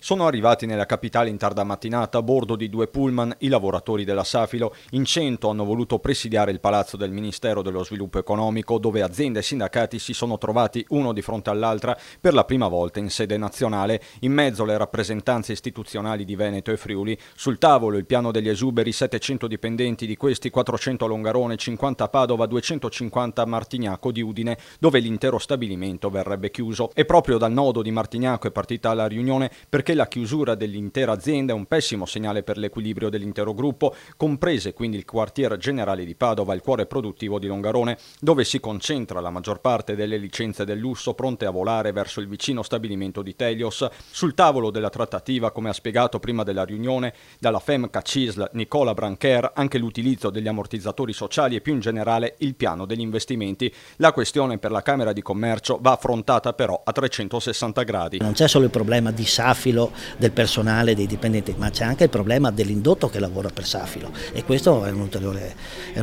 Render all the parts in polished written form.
Sono arrivati nella capitale in tarda mattinata a bordo di 2 pullman i lavoratori della Safilo. In 100 hanno voluto presidiare il palazzo del Ministero dello Sviluppo Economico, dove aziende e sindacati si sono trovati uno di fronte all'altra per la prima volta in sede nazionale. In mezzo le rappresentanze istituzionali di Veneto e Friuli. Sul tavolo il piano degli esuberi, 700 dipendenti, di questi 400 a Longarone, 50 a Padova, 250 a Martignaco di Udine, dove l'intero stabilimento verrebbe chiuso. E proprio dal nodo di Martignaco è partita la riunione, perché la chiusura dell'intera azienda è un pessimo segnale per l'equilibrio dell'intero gruppo, comprese quindi il quartier generale di Padova, il cuore produttivo di Longarone, dove si concentra la maggior parte delle licenze del lusso pronte a volare verso il vicino stabilimento di Telios. Sul tavolo della trattativa, come ha spiegato prima della riunione dalla FEMCA CISL Nicola Brancher, anche l'utilizzo degli ammortizzatori sociali e più in generale il piano degli investimenti. La questione per la Camera di Commercio va affrontata però a 360 gradi. Non c'è solo il problema di Safilo, del personale, dei dipendenti, ma c'è anche il problema dell'indotto che lavora per Safilo, e questo è un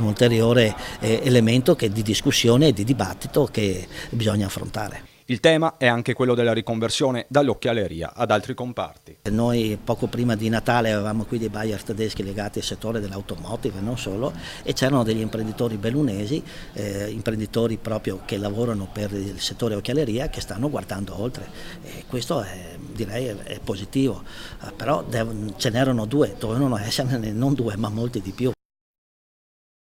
ulteriore elemento di discussione e di dibattito che bisogna affrontare. Il tema è anche quello della riconversione dall'occhialeria ad altri comparti. Noi poco prima di Natale avevamo qui dei buyer tedeschi legati al settore dell'automotive e non solo, e c'erano degli imprenditori bellunesi, imprenditori proprio che lavorano per il settore occhialeria, che stanno guardando oltre, e questo direi è positivo, però ce n'erano due, dovevano esserne non due ma molti di più.